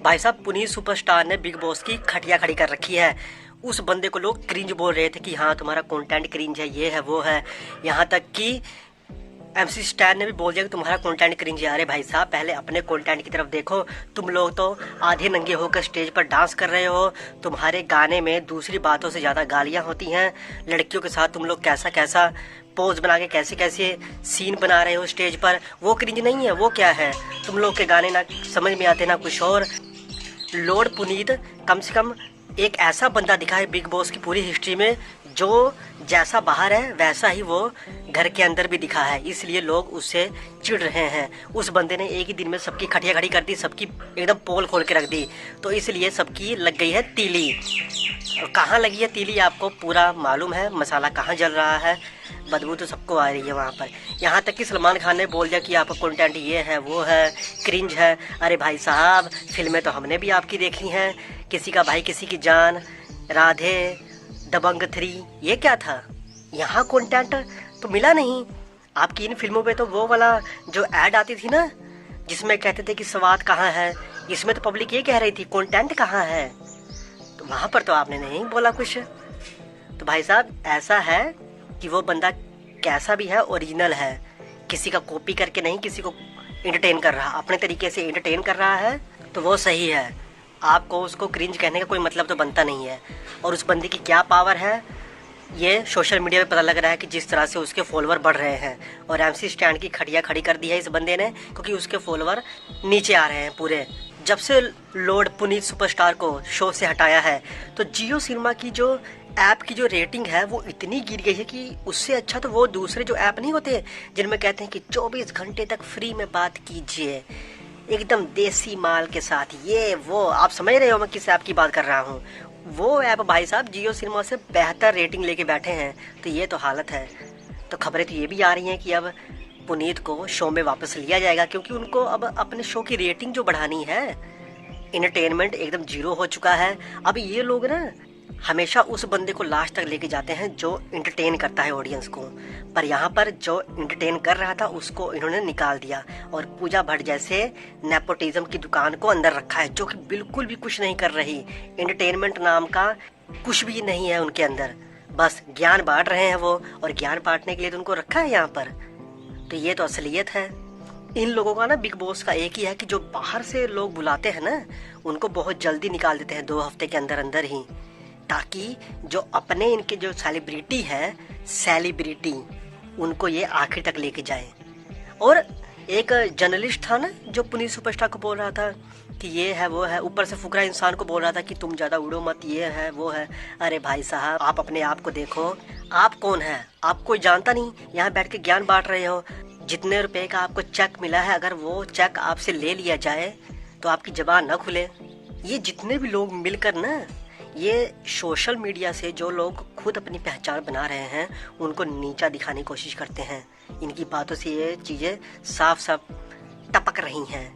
भाई साहब, पुनीत सुपरस्टार ने बिग बॉस की खटिया खड़ी कर रखी है। उस बंदे को लोग क्रिंज बोल रहे थे कि हाँ तुम्हारा कंटेंट क्रिंज है, ये है वो है। यहाँ तक कि MC स्टैन ने भी बोल दिया कि तुम्हारा कंटेंट क्रिंज है। अरे भाई साहब, पहले अपने कंटेंट की तरफ देखो। तुम लोग तो आधे नंगे होकर स्टेज पर डांस कर रहे हो। तुम्हारे गाने में दूसरी बातों से ज़्यादा गालियाँ होती हैं। लड़कियों के साथ तुम लोग कैसा कैसा पोज बना के कैसे कैसे सीन बना रहे हो स्टेज पर। वो क्रिंज नहीं है, वो क्या है? तुम लोग के गाने ना समझ में आते ना कुछ और। लॉर्ड पुनीत कम से कम एक ऐसा बंदा दिखा है बिग बॉस की पूरी हिस्ट्री में जो जैसा बाहर है वैसा ही वो घर के अंदर भी दिखा है, इसलिए लोग उससे चिढ़ रहे हैं। उस बंदे ने एक ही दिन में सबकी खटिया खड़ी कर दी, सबकी एकदम पोल खोल के रख दी, तो इसलिए सबकी लग गई है तीली। और कहाँ लगी है तीली आपको पूरा मालूम है, मसाला कहाँ जल रहा है, बदबू तो सबको आ रही है वहाँ पर। यहाँ तक कि सलमान खान ने बोल दिया कि आपका कंटेंट ये है वो है, क्रिंज है। अरे भाई साहब, फिल्में तो हमने भी आपकी देखी हैं, किसी का भाई किसी की जान, राधे, दबंग 3, ये क्या था? यहाँ कंटेंट तो मिला नहीं। आपकी इन फिल्मों पे तो वो वाला जो ऐड आती थी ना, जिसमें कहते थे कि स्वाद कहाँ है, इसमें तो पब्लिक ये कह रही थी कंटेंट कहाँ है, तो वहाँ पर तो आपने नहीं बोला कुछ। तो भाई साहब, ऐसा है कि वो बंदा कैसा भी है, ओरिजिनल है, किसी का कॉपी करके नहीं, किसी को एंटरटेन कर रहा, अपने तरीके से एंटरटेन कर रहा है, तो वो सही है। आपको उसको क्रिंज कहने का कोई मतलब तो बनता नहीं है। और उस बंदे की क्या पावर है, ये सोशल मीडिया पे पता लग रहा है कि जिस तरह से उसके फॉलोअर बढ़ रहे हैं। और MC स्टैंड की खटिया खड़ी कर दी है इस बंदे ने, क्योंकि उसके फॉलोअर नीचे आ रहे हैं पूरे। जब से लॉर्ड पुनीत सुपरस्टार को शो से हटाया है, तो जियो सिनेमा की जो ऐप की जो रेटिंग है वो इतनी गिर गई है कि उससे अच्छा तो वो दूसरे जो ऐप नहीं होते जिनमें कहते हैं कि 24 घंटे तक फ्री में बात कीजिए, एकदम देसी माल के साथ, ये वो आप समझ रहे हो मैं किस ऐप की बात कर रहा हूँ। वो ऐप भाई साहब जियो सिनेमा से बेहतर रेटिंग लेके बैठे हैं, तो ये तो हालत है। तो खबरें तो ये भी आ रही हैं कि अब पुनीत को शो में वापस लिया जाएगा, क्योंकि उनको अब अपने शो की रेटिंग जो बढ़ानी है, एंटरटेनमेंट एकदम जीरो हो चुका है। अब ये लोग ना हमेशा उस बंदे को लास्ट तक लेके जाते हैं जो एंटरटेन करता है ऑडियंस को, पर यहाँ पर जो एंटरटेन कर रहा था उसको इन्होंने निकाल दिया और पूजा भट्ट जैसे नेपोटिज्म की दुकान को अंदर रखा है, जो कि बिल्कुल भी कुछ नहीं कर रही। एंटरटेनमेंट नाम का कुछ भी नहीं है उनके अंदर, बस ज्ञान बांट रहे हैं वो, और ज्ञान बांटने के लिए तो उनको रखा है यहाँ पर। तो ये तो असलियत है इन लोगों का ना। बिग बॉस का एक ही है कि जो बाहर से लोग बुलाते हैं ना, उनको बहुत जल्दी निकाल देते हैं 2 हफ्ते के अंदर अंदर ही, ताकि जो अपने इनके जो सेलिब्रिटी है, सेलिब्रिटी, उनको ये आखिर तक लेके जाए। और एक जर्नलिस्ट था ना जो पुनीत सुपरस्टार को बोल रहा था कि ये है वो है, ऊपर से फुकरा इंसान को बोल रहा था कि तुम ज़्यादा उड़ो मत, ये है वो है। अरे भाई साहब, आप अपने आप को देखो, आप कौन है? आप कोई जानता नहीं, यहाँ बैठ के ज्ञान बांट रहे हो। जितने रुपए का आपको चेक मिला है, अगर वो चेक आपसे ले लिया जाए तो आपकी ज़बान ना खुले। ये जितने भी लोग मिलकर ना, ये सोशल मीडिया से जो लोग खुद अपनी पहचान बना रहे हैं उनको नीचा दिखाने की कोशिश करते हैं। इनकी बातों से ये चीज़ें साफ साफ टपक रही हैं,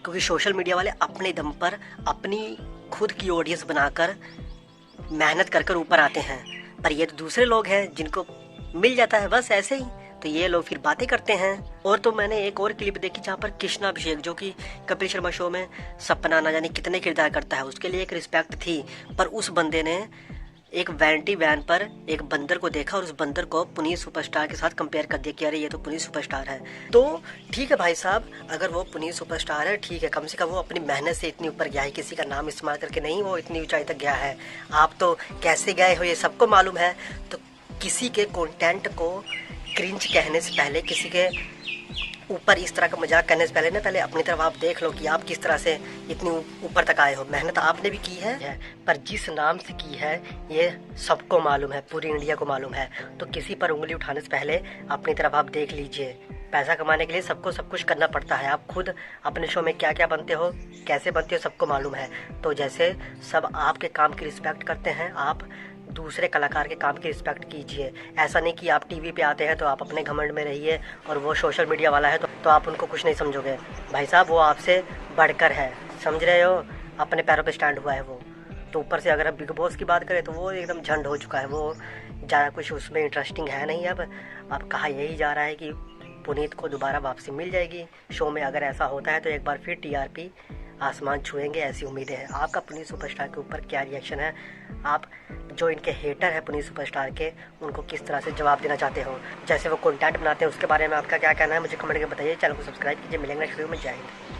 क्योंकि सोशल मीडिया वाले अपने दम पर अपनी खुद की ऑडियंस बनाकर मेहनत कर कर ऊपर आते हैं। पर ये तो दूसरे लोग हैं जिनको मिल जाता है बस ऐसे ही, तो ये लोग फिर बातें करते हैं। और तो मैंने एक और क्लिप देखी जहाँ पर कृष्णा अभिषेक, जो कि कपिल शर्मा शो में सपना ना जाने कितने किरदार करता है, उसके लिए एक रिस्पेक्ट थी, पर उस बंदे ने एक वैनिटी वैन पर एक बंदर को देखा और उस बंदर को पुनीत सुपरस्टार के साथ कंपेयर कर दिया कि अरे ये तो पुनीत सुपरस्टार है। तो ठीक है भाई साहब, अगर वो पुनीत सुपरस्टार है ठीक है, कम से कम वो अपनी मेहनत से इतनी ऊपर गया है, किसी का नाम इस्तेमाल करके नहीं, वो इतनी ऊंचाई तक गया है। आप तो कैसे गए हो ये सबको मालूम है। तो किसी के कंटेंट को क्रिंज कहने से पहले, किसी के ऊपर इस तरह का मजाक करने से पहले ना, पहले अपनी तरफ आप देख लो कि आप किस तरह से इतनी ऊपर तक आए हो। मेहनत आपने भी की है, पर जिस नाम से की है ये सबको मालूम है, पूरी इंडिया को मालूम है। तो किसी पर उंगली उठाने से पहले अपनी तरफ आप देख लीजिए। पैसा कमाने के लिए सबको सब कुछ करना पड़ता है। आप खुद अपने शो में क्या क्या बनते हो, कैसे बनते हो, सबको मालूम है। तो जैसे सब आपके काम की रिस्पेक्ट करते हैं, आप दूसरे कलाकार के काम की रिस्पेक्ट कीजिए। ऐसा नहीं कि आप टीवी पे आते हैं तो आप अपने घमंड में रहिए और वो सोशल मीडिया वाला है तो आप उनको कुछ नहीं समझोगे। भाई साहब, वो आपसे बढ़कर है, समझ रहे हो, अपने पैरों पे स्टैंड हुआ है वो। तो ऊपर से अगर हम बिग बॉस की बात करें तो वो एकदम झंड हो चुका है, वो ज़्यादा कुछ उसमें इंटरेस्टिंग है नहीं। अब कहा यही जा रहा है कि पुनीत को दोबारा वापसी मिल जाएगी शो में। अगर ऐसा होता है तो एक बार फिर TRP आसमान छुएंगे, ऐसी उम्मीदें हैं। आपका पुनीत सुपरस्टार के ऊपर क्या रिएक्शन है? आप जो इनके हेटर हैं पुनीत सुपरस्टार के, उनको किस तरह से जवाब देना चाहते हो? जैसे वो कंटेंट बनाते हैं उसके बारे में आपका क्या कहना है? मुझे कमेंट करके बताइए। चैनल को सब्सक्राइब कीजिए। मिलेंगे नेक्स्ट वीडियो में। जय हिंद।